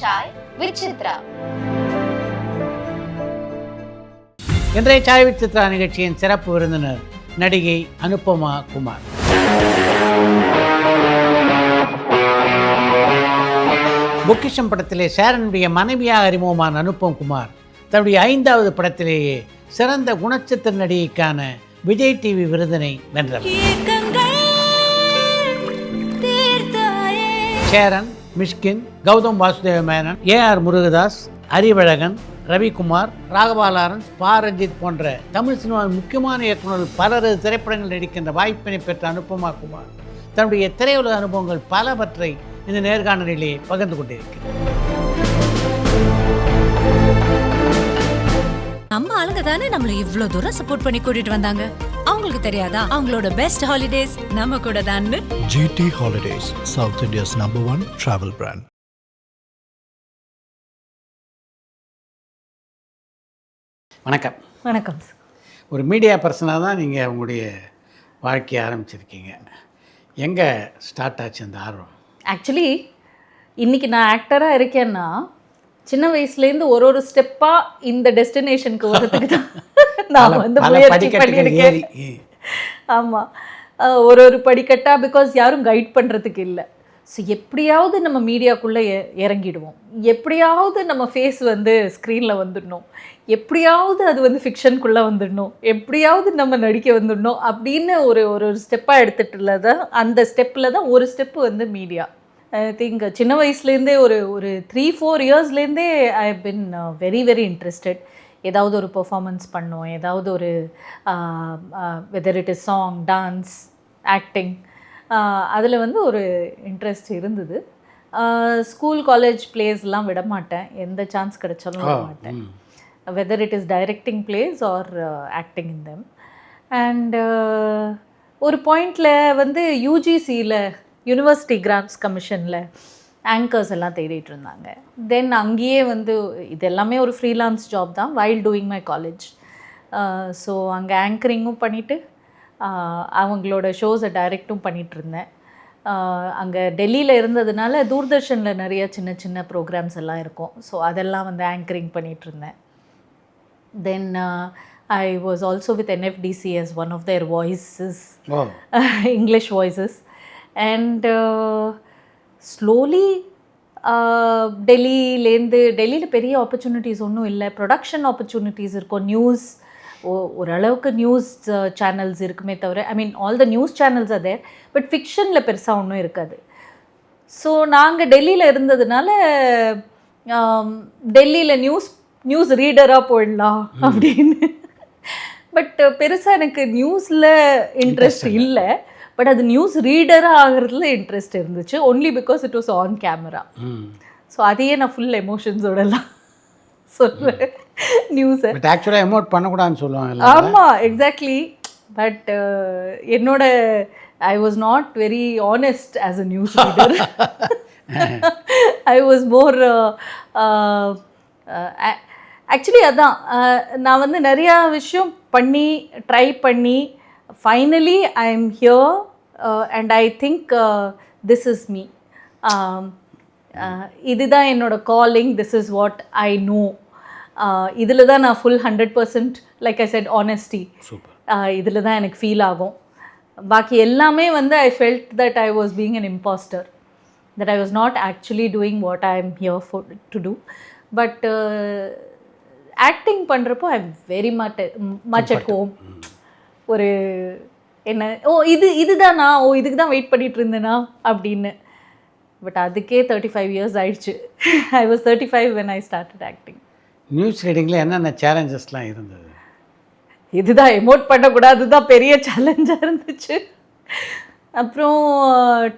Sai with Chitra. இன்றைய Sai with Chitra நிகழ்ச்சியின் சிறப்பு விருந்தினர் நடிகை அனுபமா குமார். பொக்கிஷம் படத்திலே சேரனுடைய மனைவியாக அறிமுகமான அனுபம் குமார் தன்னுடைய 5வது படத்திலேயே சிறந்த குணச்சித்திர நடிகைக்கான விஜய் டிவி விருதினை வென்றவர். சேரன், மிஷ்கின், கௌதம் வாசுதேவ மேனன், AR முருகதாஸ், அறிவழகன், ரவிக்குமார், ராகவா லாரன்ஸ், ரஞ்சித் போன்ற தமிழ் சினிமாவின் முக்கியமான இயக்குநர்கள் பலரது திரைப்படங்கள் நடிக்கின்ற வாய்ப்பினை பெற்ற அனுபமா குமார் தன்னுடைய திரையுலக அனுபவங்கள் பலவற்றை இந்த நேர்காணலிலே பகிர்ந்து கொண்டிருக்கிறார். நம்ம ஆளுங்க தானே நம்மள இவ்ளோ தூரம் சப்போர்ட் பண்ணி கூட்டிட்டு வந்தாங்க. அவங்களுக்கு தெரியாதா அவங்களோட பெஸ்ட் ஹாலிடேஸ் நம்ம கூட தான். GT Holidays, South India's #1 travel brand. வணக்கம். வணக்கம். ஒரு மீடியா பர்சனாக தான் நீங்கள் உங்களுடைய வாழ்க்கையை ஆரம்பிச்சிருக்கீங்க. எங்கே ஸ்டார்ட் ஆச்சு அந்த ஆர்வம்? ஆக்சுவலி இன்றைக்கி நான் ஆக்டராக இருக்கேன்னா சின்ன வயசுலேருந்து ஒரு ஸ்டெப்பாக இந்த டெஸ்டினேஷனுக்கு வர்றதுக்கு தான் நான் வந்து முயற்சி பண்ணியிருக்கேன். ஆமாம், ஒரு படிக்கட்டாக, பிகாஸ் யாரும் கைட் பண்ணுறதுக்கு இல்லை. ஸோ எப்படியாவது நம்ம மீடியாக்குள்ளே இறங்கிடுவோம், எப்படியாவது நம்ம ஃபேஸ் வந்து ஸ்க்ரீனில் வந்துடணும், எப்படியாவது அது வந்து ஃபிக்ஷனுக்குள்ளே வந்துடணும், எப்படியாவது நம்ம நடிக்க வந்துடணும் அப்படின்னு ஒரு ஸ்டெப்பாக எடுத்துகிட்டுல தான், அந்த ஸ்டெப்பில் தான் ஒரு ஸ்டெப்பு வந்து மீடியா. ஐ திங்க் சின்ன வயசுலேருந்தே ஒரு 3-4 இயர்ஸ்லேருந்தே I have been very very interested. ஏதாவது ஒரு பெர்ஃபார்மன்ஸ் பண்ணோம், ஏதாவது ஒரு whether it is song, dance, acting, அதில் வந்து ஒரு இன்ட்ரெஸ்ட் இருந்தது. ஸ்கூல் காலேஜ் பிளேஸ்லாம் விட மாட்டேன், எந்த சான்ஸ் கிடைச்சாலும் விட மாட்டேன், weather it is directing place are acting in them. And ஒரு பாயிண்டில் வந்து யூஜிசியில் யூனிவர்சிட்டி கிராண்ட்ஸ் கமிஷனில் ஆங்கர்ஸ் எல்லாம் தேடிட்டு இருந்தாங்க. தென் அங்கேயே வந்து இது எல்லாமே ஒரு ஃப்ரீலான்ஸ் ஜாப் தான், while doing my college. So அங்கே ஆங்கரிங்கும் பண்ணிவிட்டு அவங்களோட ஷோஸை டைரக்டும் பண்ணிகிட்டு இருந்தேன். அங்கே டெல்லியில் இருந்ததுனால தூர்தர்ஷனில் நிறைய சின்ன சின்ன ப்ரோக்ராம்ஸ் எல்லாம் இருக்கும். ஸோ அதெல்லாம் வந்து ஆங்கரிங் பண்ணிகிட்டு இருந்தேன். தென் I was also with NFDC as one of their voices, English voices. And slowly டெல்லியில் பெரிய ஆப்பர்ச்சுனிட்டிஸ் ஒன்றும் இல்லை, ப்ரொடக்ஷன் ஆப்பர்ச்சுனிட்டிஸ் இருக்கும், நியூஸ் ஓரளவுக்கு நியூஸ் சேனல்ஸ் இருக்குமே தவிர, I mean all the news channels அதே, பட் ஃபிக்ஷனில் பெருசாக ஒன்றும் இருக்காது. ஸோ நாங்கள் டெல்லியில் இருந்ததுனால டெல்லியில் நியூஸ் ரீடராக போயிடலாம் அப்படின்னு. பட் பெருசாக எனக்கு நியூஸில் இன்ட்ரெஸ்ட் இல்லை, பட் அது நியூஸ் ரீடராக ஆகிறதுல இன்ட்ரெஸ்ட் இருந்துச்சு, only because it was on camera. So அதையே நான் ஃபுல் எமோஷன்ஸோடலாம் சொல்லுவேன் நியூஸை. பட் ஆக்சுவலாக எமோட் பண்ணக்கூடாதுன்னு சொல்லுவாங்க. ஆமாம், எக்ஸாக்ட்லி. பட் என்னோட I was not very honest as a news reader. I was more actually அதான், நான் வந்து நிறையா விஷயம் ட்ரை பண்ணி finally I am here and I think this is me. இதுதான் என்னோட calling, this is what I know. இதில் தான் நான் full 100% like I set honesty, இதில் தான் எனக்கு ஃபீல் ஆகும். பாக்கி எல்லாமே வந்து I felt that I was being an imposter, that I was not actually doing what I am here for to do. But acting பண்ணுறப்போ ஐ am very much at home. ஒரு என்ன இதுதானா, இதுக்கு தான் வெயிட் பண்ணிகிட்டு இருந்தேனா அப்படின்னு. பட் அதுக்கே 35 இயர்ஸ் ஆயிடுச்சு. I was 35 when I started acting. News ரீடிங்கில் என்னென்ன சேலஞ்சஸ்லாம் இருந்தது? இதுதான் எமோட் பண்ணக்கூடாது தான் பெரிய சேலஞ்சாக இருந்துச்சு. அப்புறம்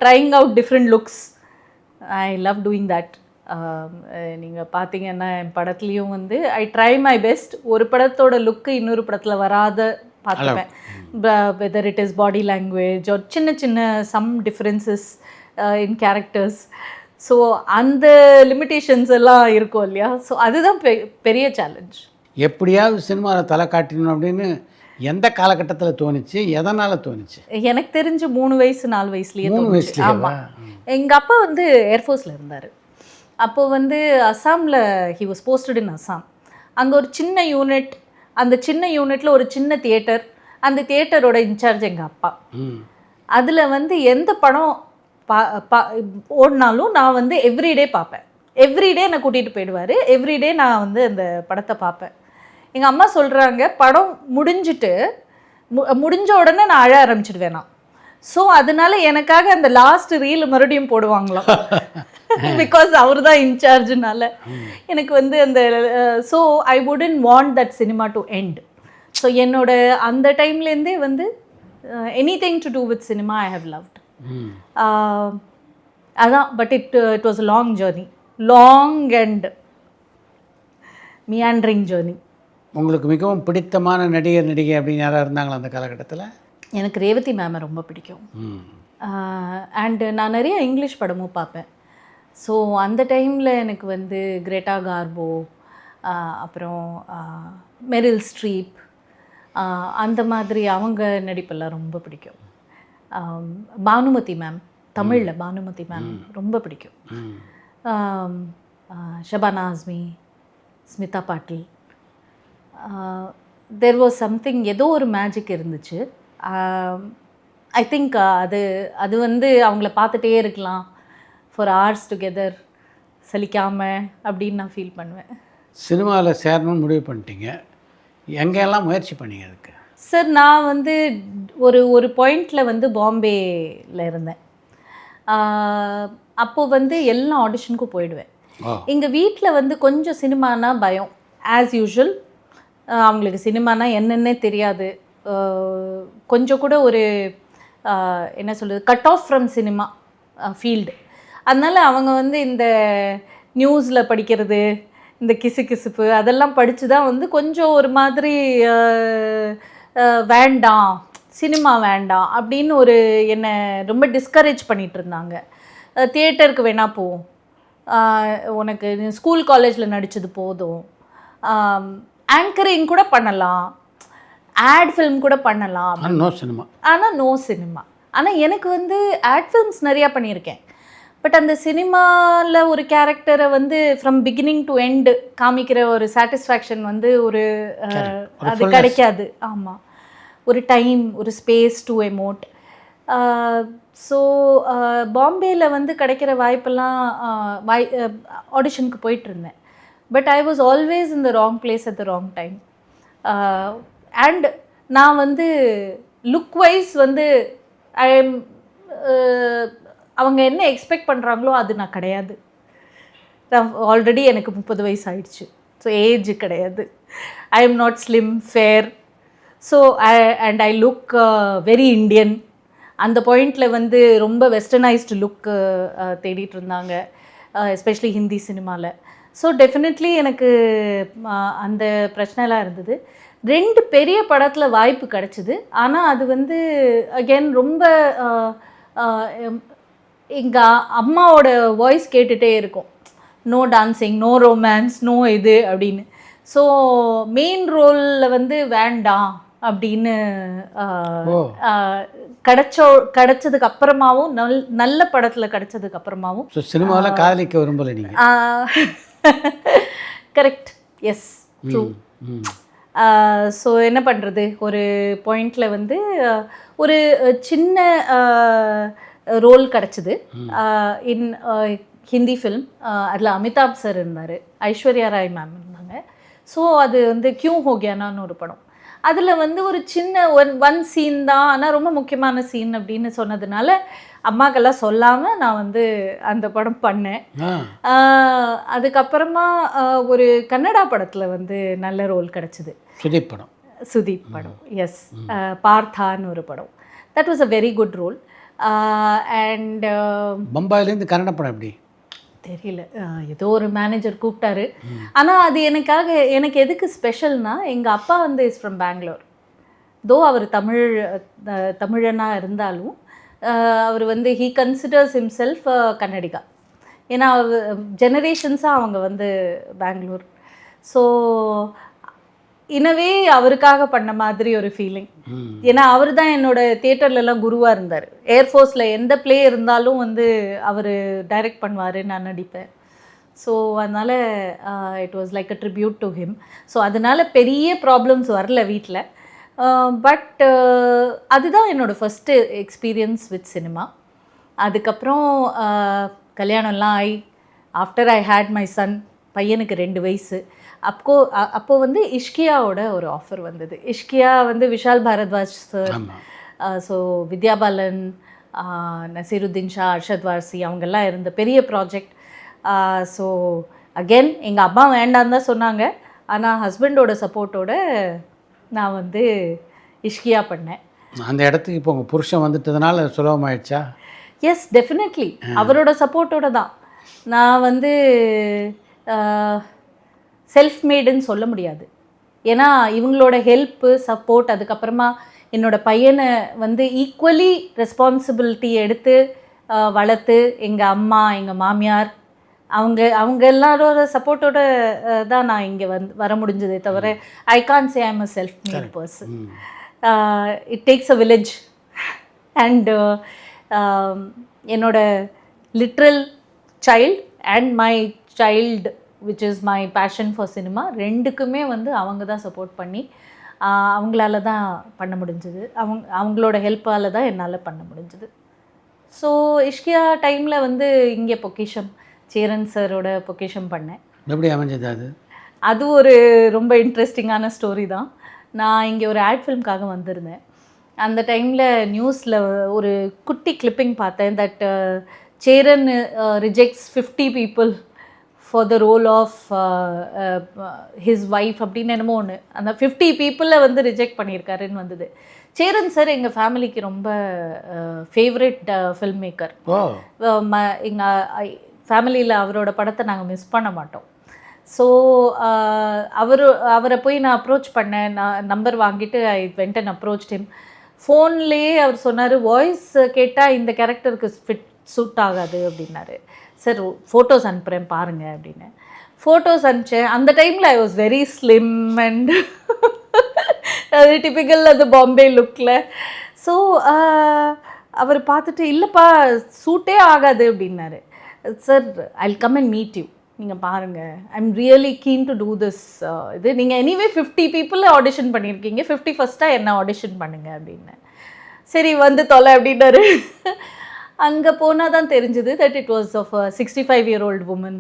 trying out different looks, I love doing that. நீங்கள் பார்த்தீங்கன்னா என் படத்துலேயும் வந்து ஐ ட்ரை மை பெஸ்ட். ஒரு படத்தோட லுக்கு இன்னொரு படத்தில் வராத பார்த்துப்பேன், whether it is body language ஒரு சின்ன சின்ன some differences in characters. So அந்த லிமிட்டேஷன்ஸ் எல்லாம் இருக்கும் இல்லையா. ஸோ அதுதான் பெரிய சேலஞ்ச். எப்படியாவது சினிமாவில் தலை காட்டணும் அப்படின்னு எந்த காலகட்டத்தில் தோணுச்சு, எதனால் தோணுச்சு? எனக்கு தெரிஞ்சு 3 வயசு 4 வயசுலேயே தோணுச்சு. ஆமாம், எங்கள் அப்பா வந்து ஏர்ஃபோர்ஸில் இருந்தார். அப்போது வந்து அஸ்ஸாமில் ஹி வாஸ் போஸ்டட் இன் அஸ்ஸாம். அங்கே ஒரு சின்ன யூனிட், அந்த சின்ன யூனிட்டில் ஒரு சின்ன தியேட்டர், அந்த தியேட்டரோட இன்சார்ஜ் எங்கள் அப்பா. அதில் வந்து எந்த படம் ஓடினாலும் நான் வந்து எவ்ரிடே பார்ப்பேன். எவ்ரிடே என்னை கூட்டிகிட்டு போயிடுவார். எவ்ரிடே நான் வந்து அந்த படத்தை பார்ப்பேன். எங்கள் அம்மா சொல்கிறாங்க, படம் முடிஞ்ச உடனே நான் அழ ஆரம்பிச்சிடுவேன் நான். ஸோ அதனால எனக்காக அந்த லாஸ்ட் ரீல் மறுபடியும் போடுவாங்களாம். பிகாஸ் அவர் தான் இன்சார்ஜுனால எனக்கு வந்து அந்த so I wouldn't want that cinema to end. So என்னோட அந்த டைம்லேருந்தே வந்து anything to do with cinema I have loved. அதான். But it was a long journey, long and meandering journey. உங்களுக்கு மிகவும் பிடித்தமான நடிகர் நடிகை அப்படின்னு யாராவது இருந்தாங்களா அந்த காலகட்டத்தில்? எனக்கு ரேவதி மேமை ரொம்ப பிடிக்கும். அண்டு நான் நிறைய இங்கிலீஷ் படமும் பார்ப்பேன். ஸோ அந்த டைமில் எனக்கு வந்து கிரேட்டா கார்போ, அப்புறம் மெரில் ஸ்ட்ரீப், அந்த மாதிரி அவங்க நடிப்பெல்லாம் ரொம்ப பிடிக்கும். பானுமதி மேம், தமிழில் பானுமதி மேம் ரொம்ப பிடிக்கும். ஷபானா ஆஸ்மி, ஸ்மிதா பாட்டில். தெர் வாஸ் சம்திங், ஏதோ ஒரு மேஜிக் இருந்துச்சு. ஐ திங்க் அது வந்து அவங்கள பார்த்துட்டே இருக்கலாம் ஃபார் hours டுகெதர், சலிக்காமல் அப்படின்னு நான் ஃபீல் பண்ணுவேன். சினிமாவில் சேரணும்னு முடிவு பண்ணிட்டீங்க, எங்கெல்லாம் முயற்சி பண்ணீங்க அதுக்கு? சார், நான் வந்து ஒரு பாயிண்டில் வந்து பாம்பேயில் இருந்தேன். அப்போது வந்து எல்லா ஆடிஷனுக்கும் போயிடுவேன். எங்கள் வீட்டில் வந்து கொஞ்சம் சினிமானா பயம், ஆஸ் யூஷுவல். அவங்களுக்கு சினிமானா என்னென்னே தெரியாது. கொஞ்சம் கூட ஒரு என்ன சொல்கிறது, cut off from cinema field. அதனால் அவங்க வந்து இந்த நியூஸில் படிக்கிறது, இந்த கிசுகிசுப்பு அதெல்லாம் படித்து தான் வந்து கொஞ்சம் ஒரு மாதிரி வேண்டாம், சினிமா வேண்டாம் அப்படின்னு ஒரு என்னை ரொம்ப டிஸ்கரேஜ் பண்ணிகிட்டு இருந்தாங்க. தியேட்டருக்கு வேணால் போவோம், உனக்கு ஸ்கூல் காலேஜில் நடித்தது போதும், ஆங்கரிங் கூட பண்ணலாம், ஆட் ஃபில்ம் கூட பண்ணலாம், நோ சினிமா. ஆனால் நோ சினிமா. ஆனால் எனக்கு வந்து ஆட் ஃபில்ம்ஸ் நிறையா பண்ணியிருக்கேன். பட் அந்த சினிமாவில் ஒரு கேரக்டரை வந்து ஃப்ரம் பிகினிங் டு எண்டு காமிக்கிற ஒரு சாட்டிஸ்ஃபேக்ஷன் வந்து அது கிடைக்காது. ஆமாம், ஒரு டைம், ஒரு ஸ்பேஸ் டு எமோட். ஸோ பாம்பேயில் வந்து கிடைக்கிற வாய்ப்பெல்லாம் ஆடிஷனுக்கு போயிட்டுருந்தேன். But I was always in the wrong place at the wrong time. And நான் வந்து லுக் வைஸ் வந்து ஐ எம் அவங்க என்ன எக்ஸ்பெக்ட் பண்ணுறாங்களோ அது நான் கிடையாது. ஆல்ரெடி எனக்கு 30 வயசு ஆயிடுச்சு. ஸோ ஏஜ் கிடையாது. I am not slim, fair. So and I look very Indian. அந்த பாயிண்டில் வந்து ரொம்ப வெஸ்டர்னைஸ்டு லுக் தேடிட்டு இருந்தாங்க, எஸ்பெஷலி ஹிந்தி சினிமாவில். ஸோ டெஃபினெட்லி எனக்கு அந்த பிரச்சனைலாம் இருந்தது. 2 பெரிய படத்தில் வாய்ப்பு கிடச்சிது. ஆனால் அது வந்து அகெயின் ரொம்ப எங்கள் அம்மாவோட வாய்ஸ் கேட்டுகிட்டே இருக்கும், no dancing, no romance, no இது அப்படின்னு. ஸோ மெயின் ரோலில் வந்து வேண்டாம் அப்படின்னு கிடைச்சதுக்கு அப்புறமாவும், நல்ல படத்தில் கிடைச்சதுக்கு அப்புறமாவும் சினிமாவில் காதலிக்க விரும்பலை நீங்கள்? Correct, S, true. ஸோ என்ன பண்ணுறது, ஒரு பாயிண்டில் வந்து ஒரு சின்ன ரோல் கிடச்சிது இன் ஹிந்தி ஃபில்ம். அதில் அமிதாப் சார் இருந்தார், ஐஸ்வர்யா ராய் மேம் இருந்தாங்க. ஸோ அது வந்து கியூ ஹோ கியானான்னு ஒரு படம். அதில் வந்து ஒரு சின்ன ஒன் சீன் தான், ஆனால் ரொம்ப முக்கியமான சீன் அப்படின்னு சொன்னதுனால அம்மாக்கெல்லாம் சொல்லாமல் நான் வந்து அந்த படம் பண்ணேன். அதுக்கப்புறமா ஒரு கன்னடா படத்தில் வந்து நல்ல ரோல் கிடச்சிது, சுதீப் படம். எஸ், பார்த்தான்னு ஒரு படம். That was a very good role. And பம்பாயிலேருந்து கன்னட படம் எப்படி தெரியல, ஏதோ ஒரு மேனேஜர் கூப்பிட்டாரு. ஆனால் அது எனக்கு எதுக்கு ஸ்பெஷல்னா, எங்கள் அப்பா வந்து இஸ் ஃப்ரம் பெங்களூர். தோ அவர் தமிழனாக இருந்தாலும் அவர் வந்து ஹீ கன்சிடர்ஸ் ஹிம்செல்ஃப் கன்னடிகா. ஏன்னா ஜெனரேஷன்ஸாக அவங்க வந்து பெங்களூர். ஸோ இனவே அவருக்காக பண்ண மாதிரி ஒரு ஃபீலிங். ஏன்னா அவர் தான் என்னோட தியேட்டர்லலாம் குருவாக இருந்தார். ஏர்ஃபோர்ஸில் எந்த பிளே இருந்தாலும் வந்து அவர் டைரக்ட் பண்ணுவார், நான் நடிப்பேன். ஸோ அதனால் it was like a tribute to him. So அதனால் பெரிய ப்ராப்ளம்ஸ் வரல வீட்டில். பட் அதுதான் என்னோடய ஃபஸ்ட்டு எக்ஸ்பீரியன்ஸ் வித் சினிமா. அதுக்கப்புறம் கல்யாணம்லாம் ஆகி after I had my son, பையனுக்கு 2 வயசு. அப்போது வந்து இஷ்கியாவோட ஒரு ஆஃபர் வந்தது. இஷ்கியா வந்து விஷால் பாரத்வாஜ் சார், ஸோ வித்யா பாலன், நசீருத்தீன் ஷா, அர்ஷத் வார்சி அவங்கெல்லாம் இருந்த பெரிய ப்ராஜெக்ட். ஸோ அகெயின் எங்கள் அம்மா வேண்டான்னு தான் சொன்னாங்க. ஆனால் ஹஸ்பண்டோட சப்போர்ட்டோட நான் வந்து இஷ்கியா பண்ணேன். அந்த இடத்துக்கு இப்போ உங்கள் புருஷன் வந்துட்டதுனால சுலபமாயிடுச்சா? எஸ், டெஃபினெட்லி அவரோட சப்போர்ட்டோட தான். நான் வந்து செல்ஃப் மேடுன்னு சொல்ல முடியாது. ஏன்னா இவங்களோட ஹெல்ப்பு, சப்போர்ட், அதுக்கப்புறமா என்னோடய பையனை வந்து ஈக்குவலி ரெஸ்பான்சிபிலிட்டி எடுத்து வளர்த்து எங்கள் அம்மா, எங்கள் மாமியார் அவங்க எல்லாரோட சப்போர்ட்டோட தான் நான் இங்கே வர முடிஞ்சதே தவிர I can't say I'm a self made person. It takes a village. And என்னோட literal child and my child which is my passion for cinema, ரெண்டுக்குமே வந்து அவங்க தான் சப்போர்ட் பண்ணி அவங்களால தான் பண்ண முடிஞ்சது. அவங்களோட ஹெல்ப்பால் தான் என்னால் பண்ண முடிஞ்சது. ஸோ இஷ்கியா டைமில் வந்து இங்கே பொக்கிஷம், சேரன் சாரோட பொக்கிஷம் பண்ணேன். எப்படி அமைஞ்சது அது? அது ஒரு ரொம்ப இன்ட்ரெஸ்டிங்கான ஸ்டோரி தான். நான் இங்கே ஒரு ஆட் ஃபிலிம்காக வந்திருந்தேன். அந்த டைமில் நியூஸில் ஒரு குட்டி கிளிப்பிங் பார்த்தேன். That Cheran rejects 50 people for the role of his wife அப்படின்னு என்னமோ ஒன்று. அந்த 50 people வந்து ரிஜெக்ட் பண்ணியிருக்காருன்னு வந்தது. சேரன் சார் எங்கள் ஃபேமிலிக்கு ரொம்ப ஃபேவரட் ஃபில்ம் மேக்கர். எங்கள் ஃபேமிலியில் அவரோட படத்தை நாங்கள் மிஸ் பண்ண மாட்டோம். ஸோ அவரை போய் நான் அப்ரோச் பண்ணேன். நான் நம்பர் வாங்கிட்டு I went and approach him. ஃபோன்லேயே அவர் சொன்னார், வாய்ஸ் கேட்டால் இந்த கேரக்டருக்கு சூட் ஆகாது அப்படின்னாரு. சார் ஃபோட்டோஸ் அனுப்புகிறேன் பாருங்கள் அப்படின்னு. ஃபோட்டோஸ் அனுப்பிச்சேன். அந்த டைமில் I was very slim and அது டிப்பிக்கல் அது பாம்பே லுக்கில். ஸோ அவர் பார்த்துட்டு இல்லைப்பா சூட்டே ஆகாது அப்படின்னாரு. Sir I come and meet you, நீங்கள் பாருங்கள், I am really keen to do this. இது நீங்கள் எனிவே 50 people ஆடிஷன் பண்ணியிருக்கீங்க, 51st என்ன ஆடிஷன் பண்ணுங்கள் அப்படின்னு. சரி வந்து தொலை அப்படின்னாரு. அங்கே போனால் தான் தெரிஞ்சுது that it was of 65-year-old woman,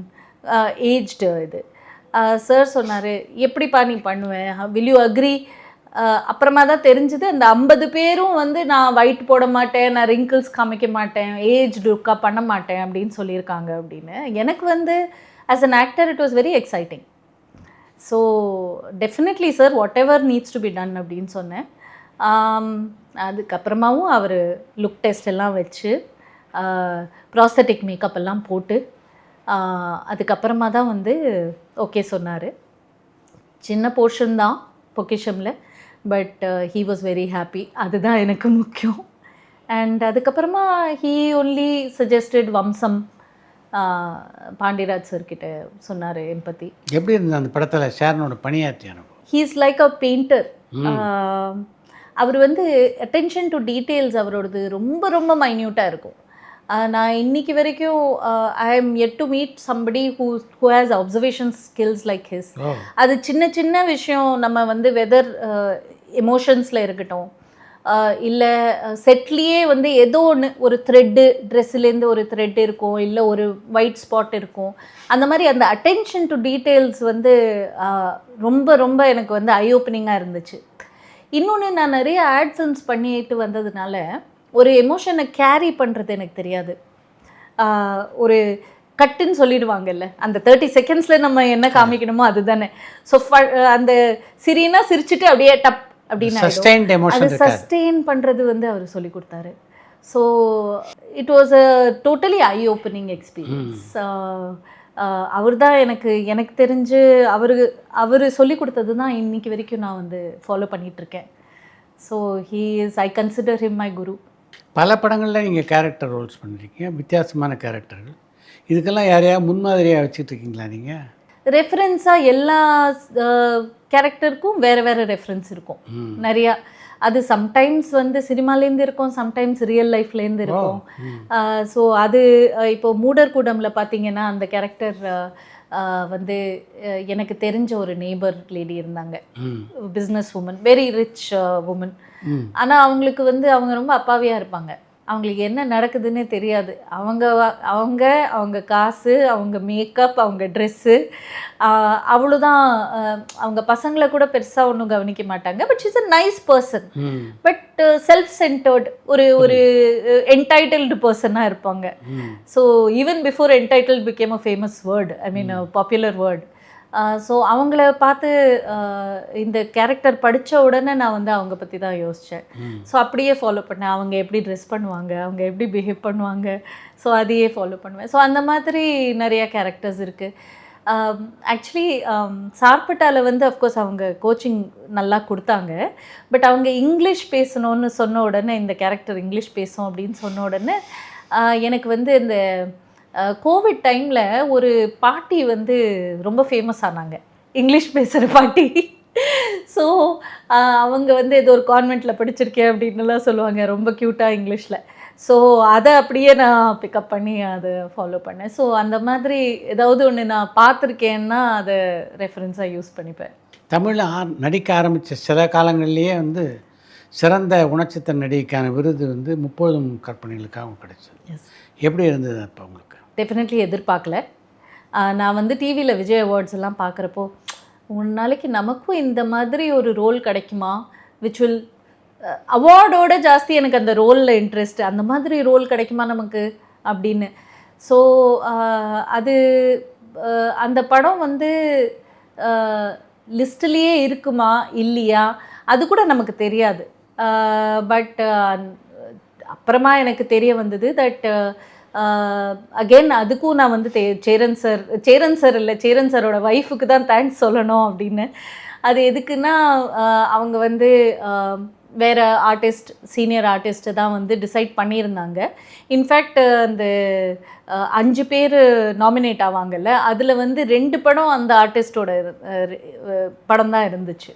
aged. இது சார் சொன்னார், எப்படிப்பா நீ பண்ணுவேன், வில் யூ அக்ரி? அப்புறமா தான் தெரிஞ்சுது அந்த 50 பேரும் வந்து நான் ஒயிட் போட மாட்டேன், நான் ரிங்கிள்ஸ் காமிக்க மாட்டேன், ஏஜ் லுக்கா பண்ண மாட்டேன் அப்படின்னு சொல்லியிருக்காங்க அப்படின்னு. எனக்கு வந்து as an actor it was very exciting. So definitely sir what ever needs to be done அப்படின்னு சொன்னேன். அதுக்கப்புறமாவும் அவர் லுக் டெஸ்ட் எல்லாம் வச்சு ப்ராஸ்தட்டிக் மேக்கப் எல்லாம் போட்டு அதுக்கப்புறமா தான் வந்து ஓகே சொன்னார். சின்ன போர்ஷன் தான் பொக்கிஷமில், but he was very happy. அதுதான் எனக்கு முக்கியம். அண்ட் அதுக்கப்புறமா ஹீ ஒன்லி சஜஸ்டட் வம்சம். பாண்டியராஜ் சார் கிட்ட சொன்னார் எம்பத்தி. எப்படி இருந்தது அந்த படத்தில் ஷேரனோட பணியாற்றிய அனுபவம்? He is like a painter. அவர் வந்து அட்டென்ஷன் டு டீட்டெயில்ஸ் அவரோடது ரொம்ப ரொம்ப மைன்யூட்டாக இருக்கும். நான் இன்னைக்கு வரைக்கும் I am yet to meet somebody who has observation skills like his. அது சின்ன சின்ன விஷயம், நம்ம வந்து வெதர் எமோஷன்ஸில் இருக்கட்டும், இல்லை செட்லேயே வந்து ஏதோ ஒன்று ஒரு த்ரெட்டு, ட்ரெஸ்ஸுலேருந்து ஒரு த்ரெட் இருக்கும், இல்லை ஒரு ஒயிட் ஸ்பாட் இருக்கும், அந்த மாதிரி அந்த அட்டென்ஷன் டு டீட்டெயில்ஸ் வந்து ரொம்ப ரொம்ப எனக்கு வந்து ஐ ஓப்பனிங்காக இருந்துச்சு. இன்னொன்று, நான் நிறைய ஆட் ஃபில்ம்ஸ் பண்ணிட்டு வந்ததுனால ஒரு எமோஷனை கேரி பண்ணுறது எனக்கு தெரியாது. ஒரு கட்டுன்னு சொல்லிடுவாங்கல்ல, அந்த 30 seconds நம்ம என்ன காமிக்கணுமோ அதுதானே. ஸோ அந்த சிரினா சிரிச்சுட்டு அப்படியே டப் அப்படின்னு அது சஸ்டெயின் பண்ணுறது வந்து அவர் சொல்லி கொடுத்தாரு. So it was a totally eye opening experience. அவர் தான் எனக்கு தெரிஞ்சு அவர் சொல்லி கொடுத்தது தான் இன்னைக்கு வரைக்கும் நான் வந்து ஃபாலோ பண்ணிகிட்ருக்கேன். So he is, I consider him my guru. பல படங்களில் நீங்கள் கேரக்டர் ரோல்ஸ் பண்ணியிருக்கீங்க, வித்தியாசமான கேரக்டர்கள். இதுக்கெல்லாம் யாரையாவது முன்மாதிரியாக வச்சுட்ருக்கீங்களா நீங்கள்? ரெஃபரன்ஸாக எல்லா கேரக்டருக்கும் வேறு வேறு ரெஃபரன்ஸ் இருக்கும் நிறையா. அது சம்டைம்ஸ் வந்து சினிமாலேருந்து இருக்கும், சம்டைம்ஸ் ரியல் லைஃப்லேருந்து இருக்கும். ஸோ அது இப்போ மூடர்கூடமில் பார்த்தீங்கன்னா அந்த கேரக்டர் வந்து எனக்கு தெரிஞ்ச ஒரு நெய்பர் லேடி இருந்தாங்க, business woman, very rich woman. ஆனால் அவங்களுக்கு வந்து அவங்க ரொம்ப அப்பாவியாக இருப்பாங்க, அவங்களுக்கு என்ன நடக்குதுன்னே தெரியாது. அவங்க காசு, அவங்க மேக்கப், அவங்க ட்ரெஸ்ஸு, அவ்வளோதான். அவங்க பசங்களை கூட பெருசாக ஒன்றும் கவனிக்க மாட்டாங்க. But she's a nice person, but self centred, ஒரு என்டைட்டில்டு பர்சனாக இருப்பாங்க. So even before entitle became அ ஃபேமஸ் வேர்ட், ஐ மீன் பாப்புலர் வேர்ட். ஸோ அவங்கள பார்த்து இந்த கேரக்டர் படித்த உடனே நான் வந்து அவங்க பற்றி தான் யோசித்தேன். ஸோ அப்படியே ஃபாலோ பண்ணேன். அவங்க எப்படி ட்ரெஸ் பண்ணுவாங்க, அவங்க எப்படி பிஹேவ் பண்ணுவாங்க, ஸோ அதையே ஃபாலோ பண்ணுவேன். ஸோ அந்த மாதிரி நிறையா கேரக்டர்ஸ் இருக்குது. ஆக்சுவலி சார்பட்டாவில் வந்து அஃப்கோர்ஸ் அவங்க கோச்சிங் நல்லா கொடுத்தாங்க. பட் அவங்க இங்கிலீஷ் பேசணும்னு சொன்ன உடனே, இந்த கேரக்டர் இங்கிலீஷ் பேசும் அப்படின்னு சொன்ன உடனே எனக்கு வந்து இந்த கோவிட் டைமில் ஒரு பாட்டி வந்து ரொம்ப ஃபேமஸ் ஆனாங்க, இங்கிலீஷ் பேசுகிற பாட்டி. ஸோ அவங்க வந்து ஏதோ ஒரு கான்வெண்ட்டில் படிச்சிருக்கேன் அப்படின்னுலாம் சொல்லுவாங்க, ரொம்ப க்யூட்டாக இங்கிலீஷில். ஸோ அதை அப்படியே நான் பிக்கப் பண்ணி அதை ஃபாலோ பண்ணேன். ஸோ அந்த மாதிரி ஏதாவது ஒன்று நான் பார்த்துருக்கேன்னா அதை ரெஃபரன்ஸாக யூஸ் பண்ணிப்பேன். தமிழில் நடிக்க ஆரம்பித்த சில காலங்கள்லேயே வந்து சிறந்த குணச்சித்திர நடிகைக்கான விருது வந்து 30 கற்பனைகளுக்காக கிடைச்சது. எப்படி இருந்தது அப்போ உங்களுக்கு? டெஃபினெட்லி எதிர்பார்க்கல. நான் வந்து டிவியில் விஜய் அவார்ட்ஸ் எல்லாம் பார்க்குறப்போ, ஒரு நாளைக்கு நமக்கும் இந்த மாதிரி ஒரு ரோல் கிடைக்குமா, விச் வில் அவார்டோட ஜாஸ்தி எனக்கு அந்த ரோலில் இன்ட்ரெஸ்ட், அந்த மாதிரி ரோல் கிடைக்குமா நமக்கு அப்படின்னு. ஸோ அது அந்த படம் வந்து லிஸ்ட்லேயே இருக்குமா இல்லையா அது கூட நமக்கு தெரியாது. பட் அப்புறமா எனக்கு தெரிய வந்தது தட் அகெயின் அதுக்கும் நான் வந்து சேரன் சாரோட ஒய்ஃபுக்கு தான் தேங்க்ஸ் சொல்லணும் அப்படின்னு. அது எதுக்குன்னா அவங்க வந்து வேறு ஆர்டிஸ்ட், சீனியர் ஆர்டிஸ்ட்டு தான் வந்து டிசைட் பண்ணியிருந்தாங்க. இன்ஃபேக்ட் அந்த 5 பேர் நாமினேட் ஆவாங்கல்ல, அதில் வந்து 2 படம் அந்த ஆர்டிஸ்டோட படம் தான் இருந்துச்சு.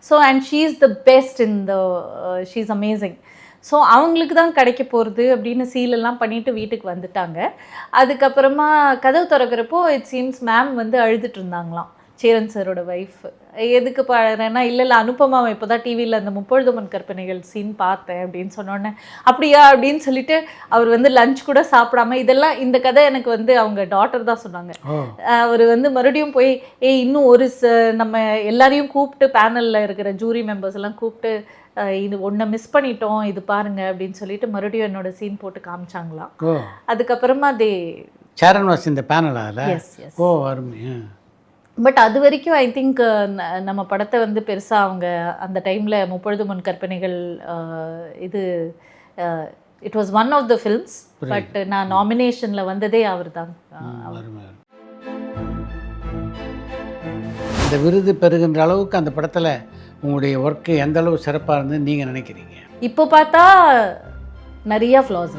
So and she is the best in the, she is amazing. So அவங்களுக்கு தான் கிடைக்க போகிறது அப்படின்னு சீலெல்லாம் பண்ணிவிட்டு வீட்டுக்கு வந்துட்டாங்க. அதுக்கப்புறமா கதவு திறக்கிறப்போ இட் சீம்ஸ் மேம் வந்து அழுதுட்டு இருந்தாங்களாம், சேரன் சாரோட ஒய்ஃப். எதுக்கு பாடுறேன்னா, இல்லை அனுப்பமாவை இப்போ தான் டிவியில் அந்த 30 கற்பனைகள் சீன் பார்த்தேன் அப்படின்னு சொன்னோன்னே, அப்படியா அப்படின்னு சொல்லிட்டு அவர் வந்து லஞ்ச் கூட சாப்பிடாம, இதெல்லாம் இந்த கதை எனக்கு வந்து அவங்க டாட்டர் தான் சொன்னாங்க. அவர் வந்து மறுபடியும் போய் இன்னும் நம்ம எல்லாரையும் கூப்பிட்டு, பேனலில் இருக்கிற ஜூரி மெம்பர்ஸ் எல்லாம் கூப்பிட்டு, இது ஒன்றை மிஸ் பண்ணிட்டோம், இது பாருங்க அப்படின்னு சொல்லிட்டு மறுபடியும் என்னோட சீன் போட்டு காமிச்சாங்களாம். அதுக்கப்புறமா சேரன் வாஸ் இந்த பேனலால. ஓ அருமை. பட் அது வரைக்கும் ஐ திங்க் நம்ம படத்தை வந்து பெருசாக அவங்க அந்த டைமில் 30 கற்பனைகள் இது it was one of the films. But நான் நாமினேஷனில் வந்ததே அவர் தான். இந்த விருது பெறுகின்ற அளவுக்கு அந்த படத்தில் உங்களுடைய ஒர்க்கு எந்த அளவு சிறப்பாக இருந்ததுன்னு நீங்கள் நினைக்கிறீங்க? இப்போ பார்த்தா நிறையா ஃப்ளாஸ்.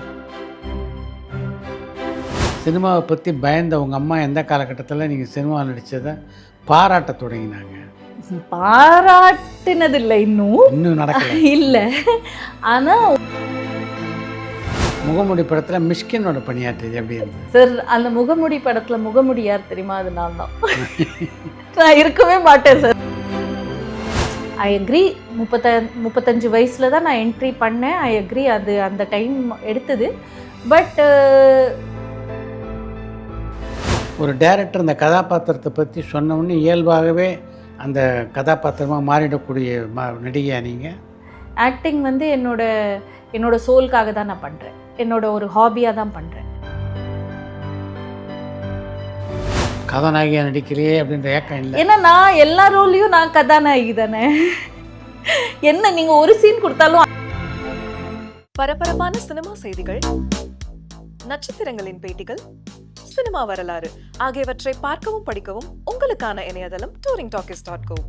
சினிமாவை பற்றி பயந்த உங்கள் அம்மா எந்த காலகட்டத்தில் நீங்கள் சினிமா நடித்ததை பாராட்ட தொடங்கினாங்க? பாராட்டினது இல்லை, இன்னும் நடக்கல இல்லை. ஆனால் முகமுடி படத்தில் மிஷ்கினோட பணியாற்றியது எப்படி இருந்தது சார்? அந்த முகமுடி படத்தில் முகமுடி யார் தெரியுமா? அது நான் தான். நான் இருக்கவே மாட்டேன் சார். I agree. 35 வயசில் தான் நான் என்ட்ரி பண்ணேன். ஐ அக்ரி, அது அந்த டைம் எடுத்தது. பட் ஒரு டைரக்டர் அந்த கதாபாத்திரத்தை பற்றி சொன்னோன்னே இயல்பாகவே அந்த கதாபாத்திரமாக மாறிடக்கூடிய நடிகையா நீங்கள்? ஆக்டிங் வந்து என்னோட சோலுக்காக தான் நான் பண்ணுறேன், என்னோட ஒரு ஹாபியாக தான் பண்ணுறேன். கதாநாயகியாக நடிக்கலையே அப்படின்ற ஏக்கம் இல்லை. ஏன்னா நான் எல்லா ரோல்லையும் நான் கதாநாயகி தானே. என்ன நீங்கள் ஒரு சீன் கொடுத்தாலும். பரபரப்பான சினிமா செய்திகள், நட்சத்திரங்களின் பேட்டிகள், சினிமா வரலாறு ஆகியவற்றை பார்க்கவும் படிக்கவும் உங்களுக்கான இணையதளம் touringtalkies.co.